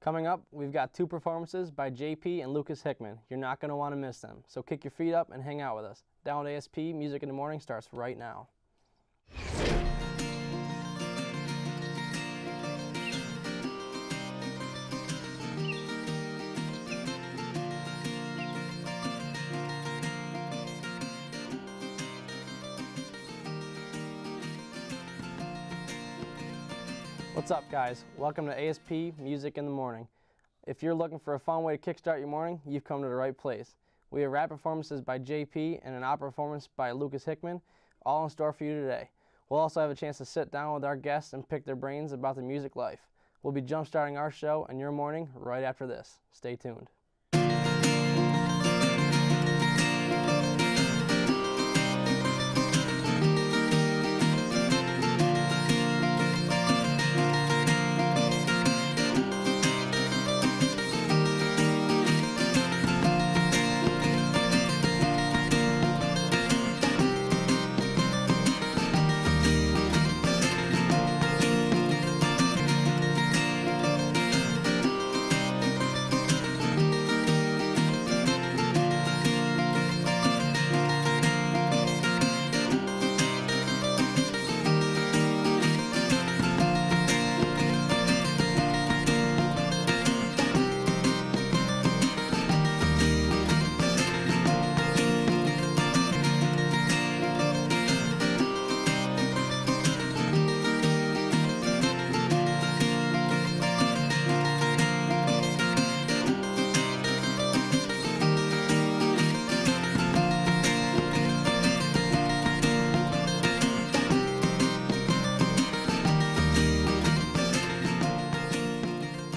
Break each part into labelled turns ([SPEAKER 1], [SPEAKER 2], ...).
[SPEAKER 1] Coming up, we've got two performances by JP and Lucas Hickman. You're not going to want to miss them, so kick your feet up and hang out with us. Down with ASP, Music in the Morning starts right now. What's up, guys? Welcome to ASP Music in the Morning. If you're looking for a fun way to kickstart your morning, you've come to the right place. We have rap performances by JP and an opera performance by Lucas Hickman, all in store for you today. We'll also have a chance to sit down with our guests and pick their brains about the music life. We'll be jump-starting our show and your morning right after this. Stay tuned.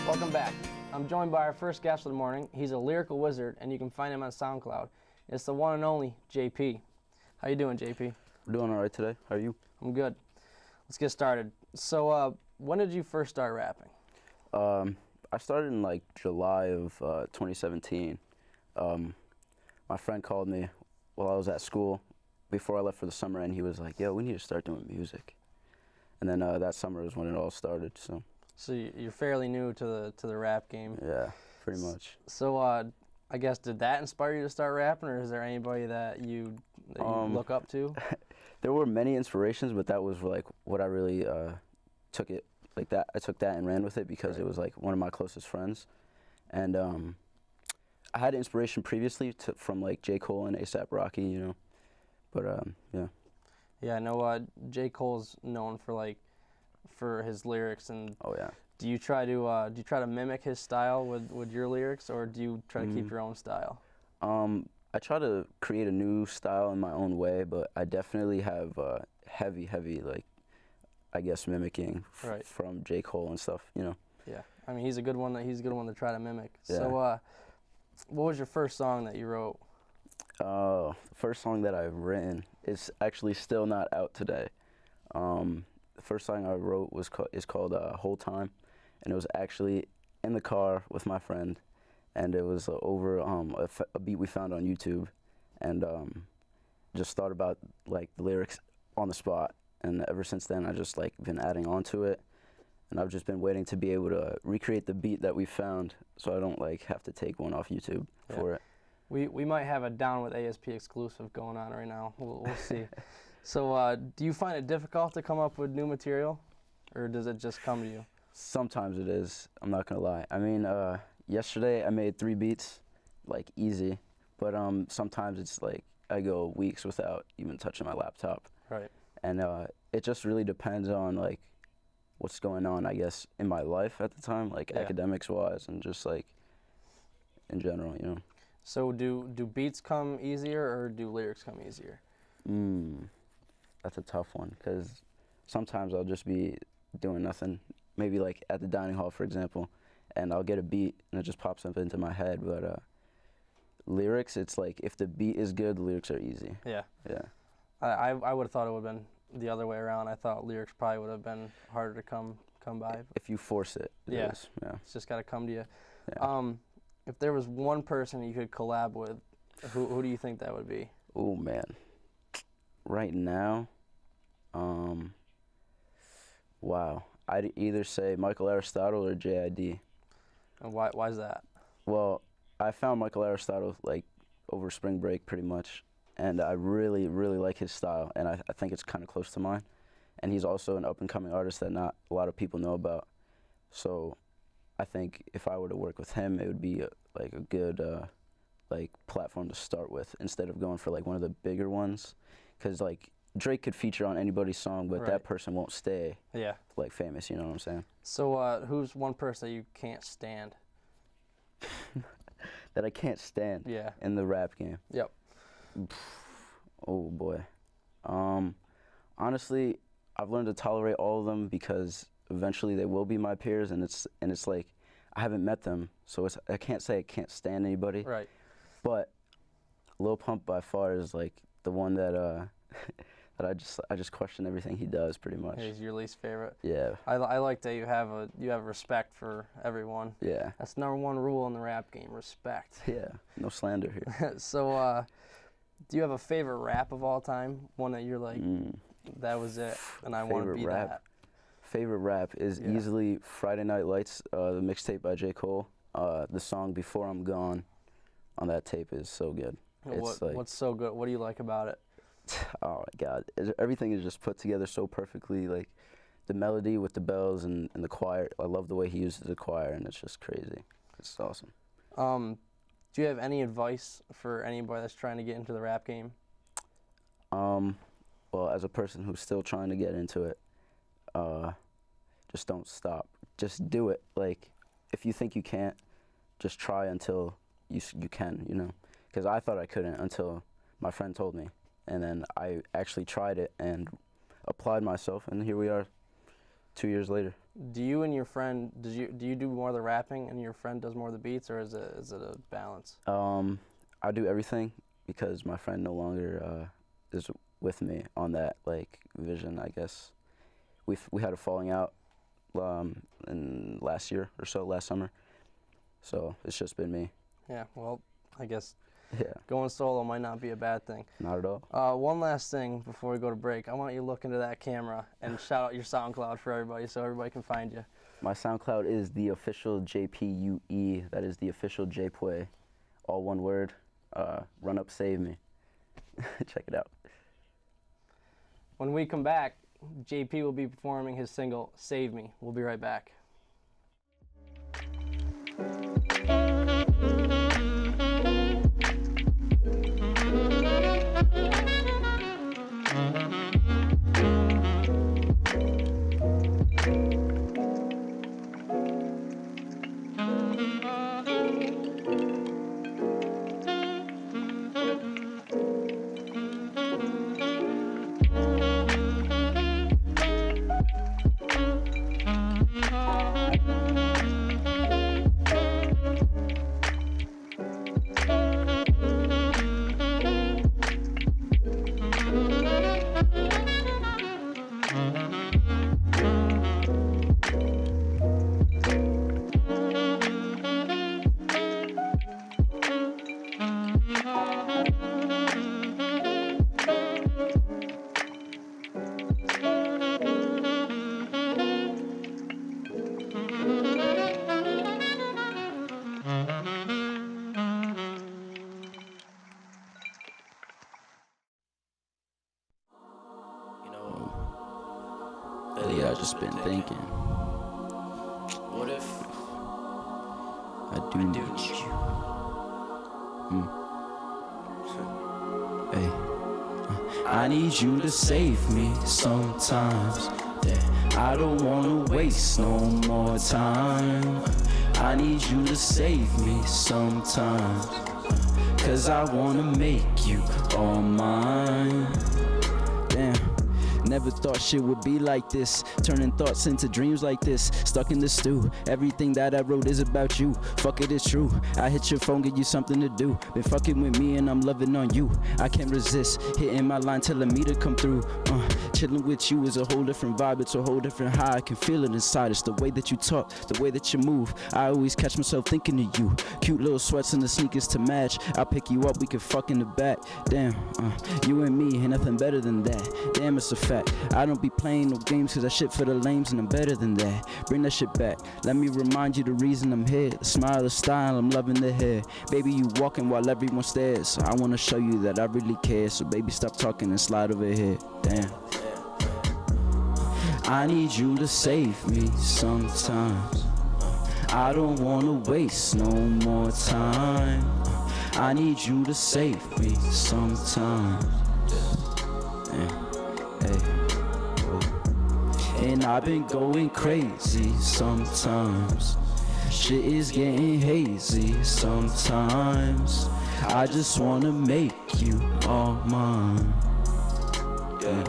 [SPEAKER 1] Welcome back. I'm joined by our first guest of the morning. He's a lyrical wizard, and you can find him on SoundCloud. It's the one and only JP. How you doing, JP?
[SPEAKER 2] We're doing all right today. How are you?
[SPEAKER 1] I'm good. Let's get started. So, when did you first start rapping?
[SPEAKER 2] I started in like July of 2017. My friend called me while I was at school before I left for the summer, and he was like, "Yo, we need to start doing music." And then that summer was when it all started.
[SPEAKER 1] So you're fairly new to the rap game.
[SPEAKER 2] Yeah, pretty much.
[SPEAKER 1] So I guess, did that inspire you to start rapping, or is there anybody that you look up to?
[SPEAKER 2] There were many inspirations, but that was like what I really took it like that. I took that and ran with it because it was like one of my closest friends, and I had inspiration previously from like J. Cole and A$AP Rocky, you know, but yeah.
[SPEAKER 1] Yeah, I know J. Cole's known for his lyrics, and
[SPEAKER 2] oh yeah.
[SPEAKER 1] Do you try to mimic his style with your lyrics, or do you try to keep your own style?
[SPEAKER 2] I try to create a new style in my own way, but I definitely have heavy like, I guess, mimicking from J. Cole and stuff, you know.
[SPEAKER 1] Yeah, I mean he's a good one to try to mimic.
[SPEAKER 2] Yeah.
[SPEAKER 1] So what was your first song that you wrote?
[SPEAKER 2] The first song that I've written is actually still not out today. The first song I wrote is called Whole Time, and it was actually in the car with my friend, and it was over a beat we found on YouTube, and just thought about like the lyrics on the spot, and ever since then I just like been adding on to it, and I've just been waiting to be able to recreate the beat that we found, so I don't like have to take one off YouTube for it.
[SPEAKER 1] We might have a Down with ASP exclusive going on right now. We'll see. So do you find it difficult to come up with new material, or does it just come to you?
[SPEAKER 2] Sometimes it is. I'm not gonna lie. I mean, yesterday I made 3 beats, like easy, but sometimes it's like I go weeks without even touching my laptop.
[SPEAKER 1] Right.
[SPEAKER 2] And it just really depends on like what's going on, I guess, in my life at the time, like academics wise and just like in general, you know.
[SPEAKER 1] So do beats come easier, or do lyrics come easier?
[SPEAKER 2] That's a tough one, because sometimes I'll just be doing nothing, maybe like at the dining hall, for example, and I'll get a beat and it just pops up into my head. But lyrics, it's like if the beat is good, the lyrics are easy.
[SPEAKER 1] Yeah.
[SPEAKER 2] Yeah.
[SPEAKER 1] I would have thought it would have been the other way around. I thought lyrics probably would have been harder to come by.
[SPEAKER 2] If you force it, it is. Yeah.
[SPEAKER 1] It's just got to come to you.
[SPEAKER 2] Yeah.
[SPEAKER 1] If there was one person you could collab with, who do you think that would be?
[SPEAKER 2] Oh man, right now, wow, I'd either say Michael Aristotle or JID.
[SPEAKER 1] And why is that?
[SPEAKER 2] Well, I found Michael Aristotle like over spring break pretty much, and I really, really like his style, and I think it's kind of close to mine. And he's also an up-and-coming artist that not a lot of people know about. So I think if I were to work with him, it would be like a good like platform to start with instead of going for like one of the bigger ones, because like Drake could feature on anybody's song, but that person won't stay like famous. You know what I'm saying?
[SPEAKER 1] So who's one person that you can't stand?
[SPEAKER 2] That I can't stand in the rap game.
[SPEAKER 1] Yep.
[SPEAKER 2] Oh boy. Honestly, I've learned to tolerate all of them because eventually they will be my peers, and it's like I haven't met them, so I can't say I can't stand anybody.
[SPEAKER 1] Right.
[SPEAKER 2] But Lil Pump by far is like the one that that I just question everything he does pretty much.
[SPEAKER 1] He's your least favorite.
[SPEAKER 2] Yeah.
[SPEAKER 1] I like that you have respect for everyone.
[SPEAKER 2] Yeah.
[SPEAKER 1] That's #1 rule in the rap game: respect.
[SPEAKER 2] Yeah. No slander here.
[SPEAKER 1] So, do you have a favorite rap of all time? One that you're like, that was it, and I want to be that.
[SPEAKER 2] Favorite rap is easily Friday Night Lights, the mixtape by J. Cole. The song Before I'm Gone on that tape is so good.
[SPEAKER 1] What's so good? What do you like about it?
[SPEAKER 2] Oh my God, everything is just put together so perfectly. Like the melody with the bells and the choir. I love the way he uses the choir, and it's just crazy. It's awesome.
[SPEAKER 1] Do you have any advice for anybody that's trying to get into the rap game?
[SPEAKER 2] Well, as a person who's still trying to get into it, just don't stop. Just do it. Like, if you think you can't, just try until you can, you know? Because I thought I couldn't until my friend told me. And then I actually tried it and applied myself, and here we are 2 years later.
[SPEAKER 1] Do you and your friend, do you do more of the rapping and your friend does more of the beats, or is it a balance?
[SPEAKER 2] I do everything because my friend no longer is with me on that like vision, I guess. We had a falling out in last year or so, last summer. So it's just been me.
[SPEAKER 1] Yeah, well, I guess going solo might not be a bad thing.
[SPEAKER 2] Not at all.
[SPEAKER 1] One last thing before we go to break. I want you to look into that camera and shout out your SoundCloud for everybody so everybody can find you.
[SPEAKER 2] My SoundCloud is the official JPUE. That is the official JPUE. All one word. Run Up Save Me. Check it out.
[SPEAKER 1] When we come back, JP will be performing his single, Save Me. We'll be right back.
[SPEAKER 2] Lately I just been thinking,
[SPEAKER 3] what if
[SPEAKER 2] I do need you? Hey, I need you to save me sometimes. I don't wanna waste no more time. I need you to save me sometimes, 'cause I wanna make you all mine. Damn. Never thought shit would be like this, turning thoughts into dreams like this, stuck in the stew. Everything that I wrote is about you, fuck it, it's true. I hit your phone, get you something to do. Been fucking with me and I'm loving on you. I can't resist, hitting my line telling me to come through.
[SPEAKER 4] Chilling with you is a whole different vibe, it's a whole different high. I can feel it inside, it's the way that you talk, the way that you move. I always catch myself thinking of you. Cute little sweats and the sneakers to match. I'll pick you up, we can fuck in the back. Damn, you and me ain't nothing better than that. Damn, it's a fact. I don't be playing no games cause I shit for the lames and I'm better than that. Bring that shit back. Let me remind you the reason I'm here. The smile, the style, I'm loving the hair. Baby, you walking while everyone stares. I wanna show you that I really care. So baby, stop talking and slide over here. Damn. I need you to save me sometimes. I don't wanna waste no more time. I need you to save me sometimes. Hey. And I've been going crazy sometimes. Shit is getting hazy sometimes. I just wanna make you all mine. Hey.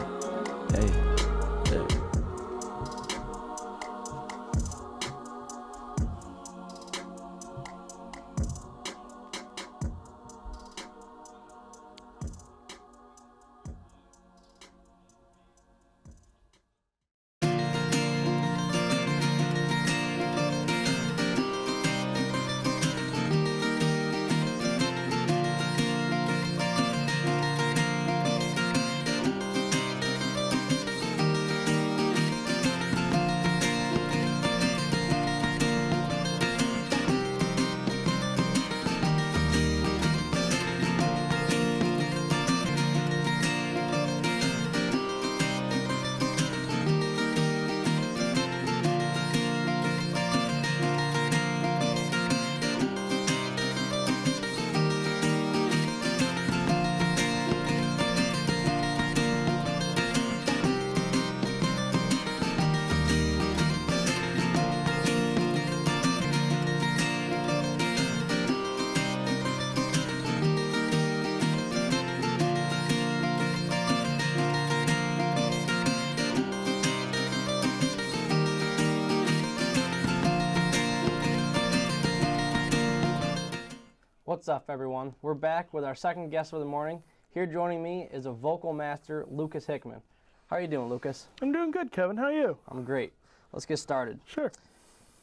[SPEAKER 1] What's up, everyone? We're back with our second guest of the morning. Here joining me is a vocal master, Lucas Hickman. How are you doing, Lucas?
[SPEAKER 5] I'm doing good, Kevin. How are you?
[SPEAKER 1] I'm great. Let's get started.
[SPEAKER 5] Sure.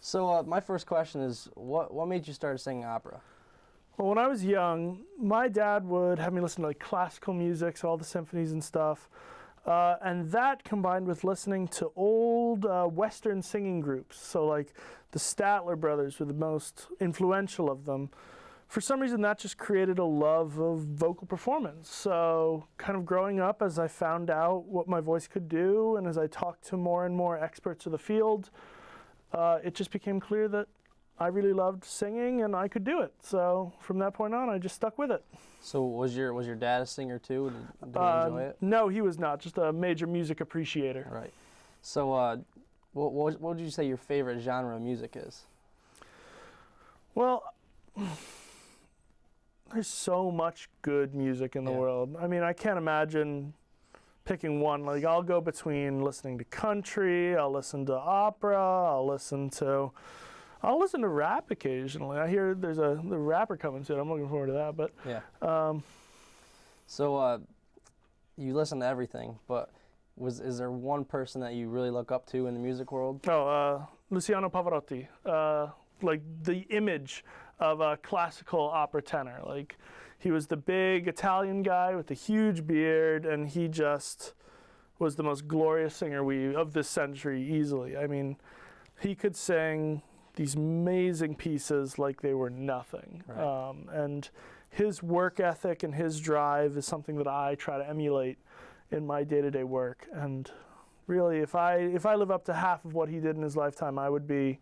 [SPEAKER 1] So my first question is, what made you start singing opera?
[SPEAKER 5] Well, when I was young, my dad would have me listen to like classical music, so all the symphonies and stuff. And that combined with listening to old Western singing groups, so like the Statler brothers were the most influential of them. For some reason, that just created a love of vocal performance. So kind of growing up, as I found out what my voice could do, and as I talked to more and more experts of the field, it just became clear that I really loved singing and I could do it. So from that point on, I just stuck with it.
[SPEAKER 1] So was your dad a singer too? Did he enjoy it?
[SPEAKER 5] No, he was not. Just a major music appreciator.
[SPEAKER 1] Right. So what would you say your favorite genre of music is?
[SPEAKER 5] Well, there's so much good music in the world. I mean, I can't imagine picking one. Like, I'll go between listening to country, I'll listen to opera, I'll listen to rap occasionally. I hear there's the rapper coming soon. I'm looking forward to that. But
[SPEAKER 1] yeah. So you listen to everything, but is there one person that you really look up to in the music world?
[SPEAKER 5] Oh, Luciano Pavarotti. Like the image of a classical opera tenor. Like, he was the big Italian guy with the huge beard, and he just was the most glorious singer of this century easily. I mean, he could sing these amazing pieces like they were nothing.
[SPEAKER 1] Right.
[SPEAKER 5] And his work ethic and his drive is something that I try to emulate in my day-to-day work. And really, if I live up to half of what he did in his lifetime, it would be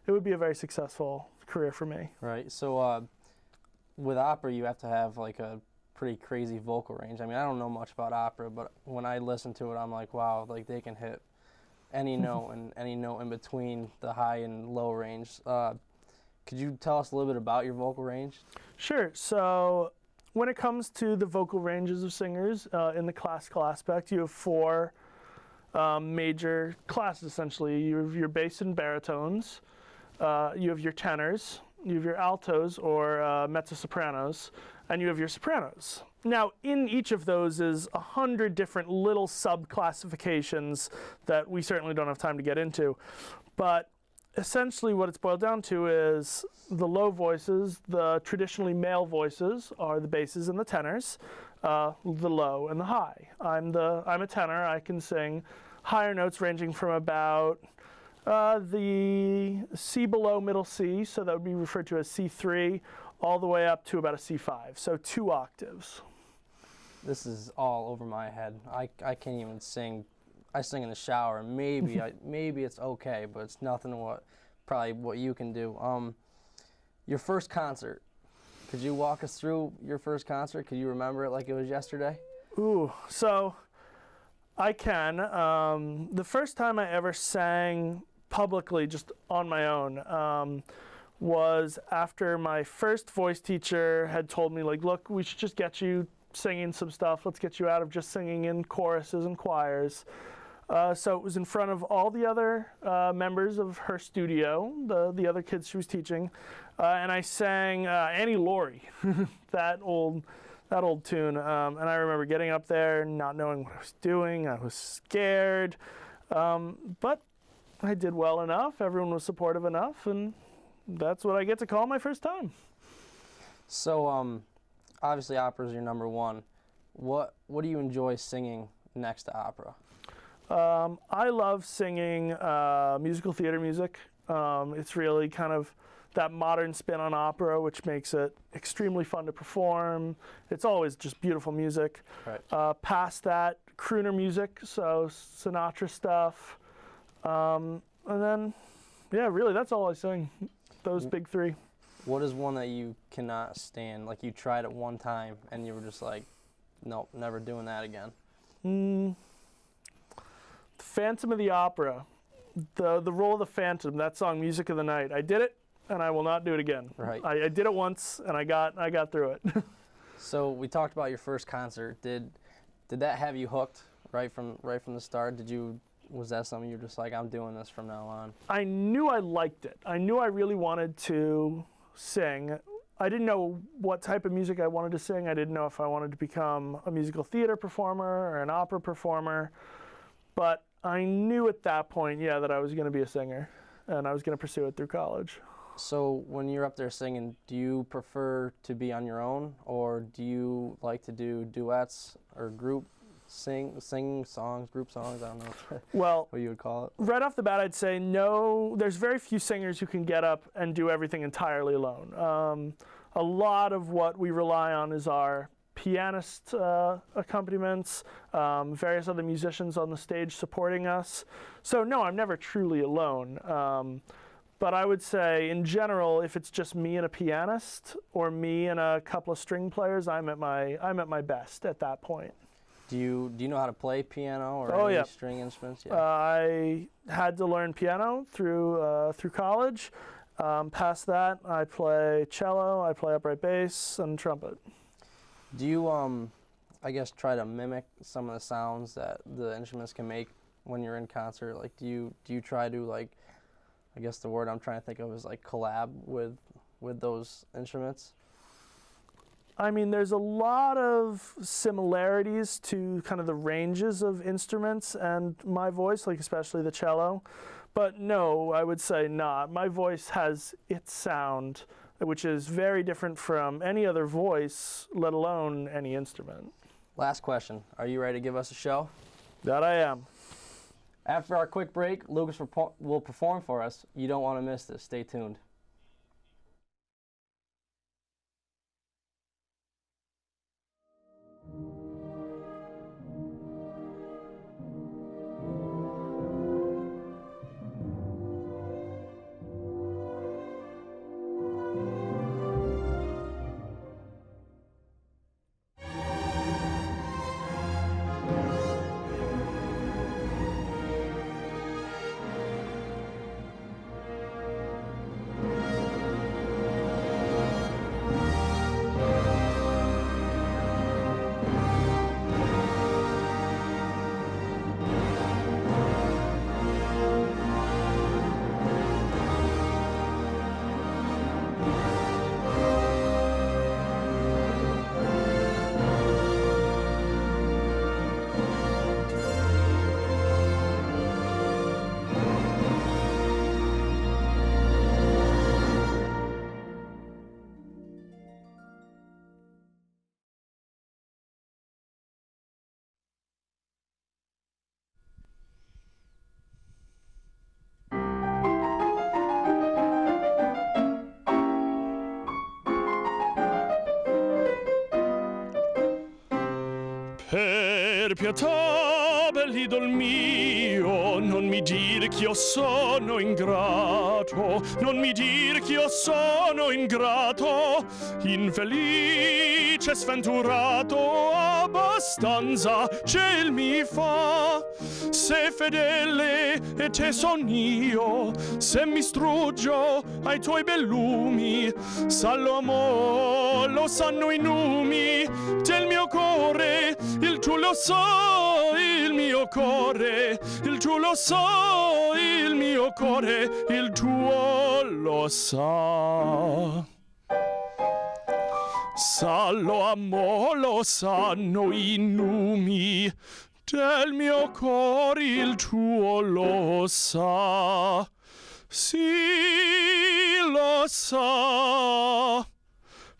[SPEAKER 5] a very successful career for me.
[SPEAKER 1] Right. So with opera, you have to have like a pretty crazy vocal range. I mean, I don't know much about opera, but when I listen to it, I'm like, wow, like they can hit any note and any note in between the high and low range. Could you tell us a little bit about your vocal range?
[SPEAKER 5] Sure. So when it comes to the vocal ranges of singers, in the classical aspect, you have four major classes, essentially. You have your bass and baritones, you have your tenors, you have your altos or mezzo-sopranos, and you have your sopranos. Now, in each of those is 100 different little sub-classifications that we certainly don't have time to get into. But essentially what it's boiled down to is the low voices, the traditionally male voices, are the basses and the tenors, the low and the high. I'm a tenor. I can sing higher notes ranging from about the C below middle C, so that would be referred to as C3, all the way up to about a C5, so 2 octaves.
[SPEAKER 1] This is all over my head. I can't even sing. I sing in the shower. Maybe maybe it's okay, but it's nothing probably what you can do. Your first concert. Could you walk us through your first concert? Could you remember it like it was yesterday?
[SPEAKER 5] Ooh, so I can. The first time I ever sang publicly, just on my own, was after my first voice teacher had told me, like, look, we should just get you singing some stuff. Let's get you out of just singing in choruses and choirs. So it was in front of all the other members of her studio, the other kids she was teaching, and I sang Annie Laurie, that old tune. And I remember getting up there, not knowing what I was doing. I was scared, but I did well enough. Everyone was supportive enough, and that's what I get to call my first time.
[SPEAKER 1] So, obviously, opera is your number one. What do you enjoy singing next to opera?
[SPEAKER 5] I love singing musical theater music. It's really kind of that modern spin on opera, which makes it extremely fun to perform. It's always just beautiful music. Right. Past that, crooner music, so Sinatra stuff. And then, yeah, really, that's all I sing, those big 3.
[SPEAKER 1] What is one that you cannot stand? Like you tried it one time and you were just like, nope, never doing that again.
[SPEAKER 5] Phantom of the Opera, the role of the Phantom, that song, Music of the Night. I did it, and I will not do it again.
[SPEAKER 1] Right.
[SPEAKER 5] I did it once, and I got through it.
[SPEAKER 1] So we talked about your first concert. Did that have you hooked right from the start? Was that something you're just like, I'm doing this from now on?
[SPEAKER 5] I knew I liked it. I knew I really wanted to sing. I didn't know what type of music I wanted to sing. I didn't know if I wanted to become a musical theater performer or an opera performer. But I knew at that point, yeah, that I was going to be a singer, and I was going to pursue it through college.
[SPEAKER 1] So when you're up there singing, do you prefer to be on your own, or do you like to do duets or sing songs, group songs? I don't know
[SPEAKER 5] well,
[SPEAKER 1] what you would call it.
[SPEAKER 5] Right off the bat, I'd say no. There's very few singers who can get up and do everything entirely alone. A lot of what we rely on is our pianist accompaniments, various other musicians on the stage supporting us. So no, I'm never truly alone. But I would say, in general, if it's just me and a pianist, or me and a couple of string players, I'm at my best at that point.
[SPEAKER 1] Do you know how to play piano or any string instruments? Yeah.
[SPEAKER 5] I had to learn piano through college. Past that, I play cello, I play upright bass, and trumpet.
[SPEAKER 1] Do you, I guess, try to mimic some of the sounds that the instruments can make when you're in concert? Like, do you try to, like, I guess the word I'm trying to think of is like collab with those instruments?
[SPEAKER 5] I mean, there's a lot of similarities to kind of the ranges of instruments and my voice, like especially the cello. But no, I would say not. My voice has its sound, which is very different from any other voice, let alone any instrument.
[SPEAKER 1] Last question. Are you ready to give us a show?
[SPEAKER 5] That I am.
[SPEAKER 1] After our quick break, Lucas will perform for us. You don't want to miss this. Stay tuned.
[SPEAKER 6] Per pietà, bell'idol mio, non mi dire che io sono ingrato, non mi dire che io sono ingrato, infelice, sventurato, abbastanza ciel mi fa. Se fedele e te son io, se mi struggio ai tuoi bellumi, sallo amor, lo sanno i numi del mio cuore, il tuo lo so, il mio cuore, il tuo lo so, il mio cuore, il tuo lo sa. Sallo amor, lo sanno i numi del mio cuore, il tuo lo sa. Sì, lo sa.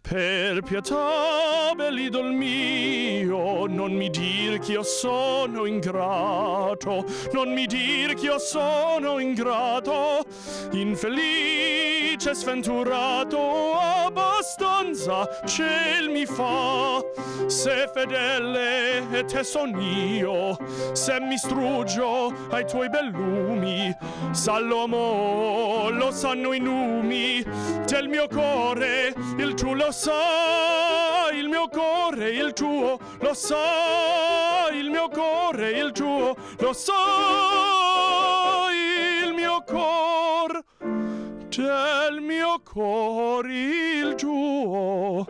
[SPEAKER 6] Per pietà, bell'idol mio, non mi dir che io sono ingrato, non mi dir che io sono ingrato, infelice, sventurato, abbastanza ciel mi fa. Se fedele e te son io, se mi struggio ai tuoi bellumi, sallo amor, lo sanno i numi del mio cuore, il tuo lo sa, il mio cuore, il tuo lo sa, il mio cuore, il tuo lo sa, il mio cuore, del mio cuore, il tuo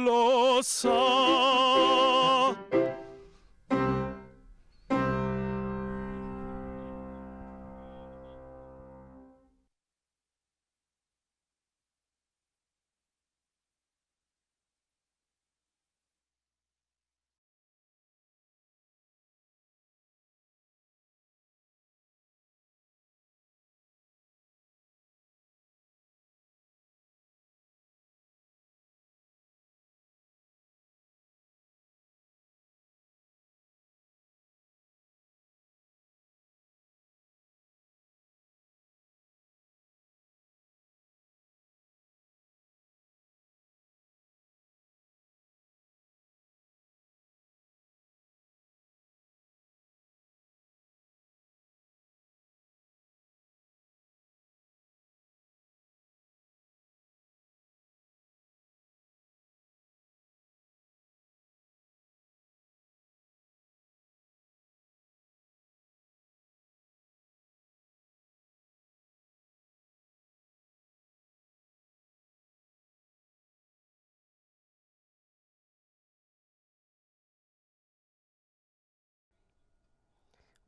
[SPEAKER 6] lo sa.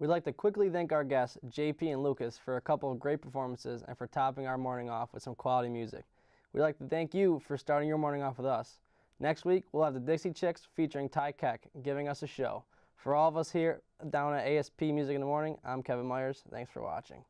[SPEAKER 1] We'd like to quickly thank our guests, JP and Lucas, for a couple of great performances and for topping our morning off with some quality music. We'd like to thank you for starting your morning off with us. Next week, we'll have the Dixie Chicks featuring Ty Keck giving us a show. For all of us here down at ASP Music in the Morning, I'm Kevin Myers. Thanks for watching.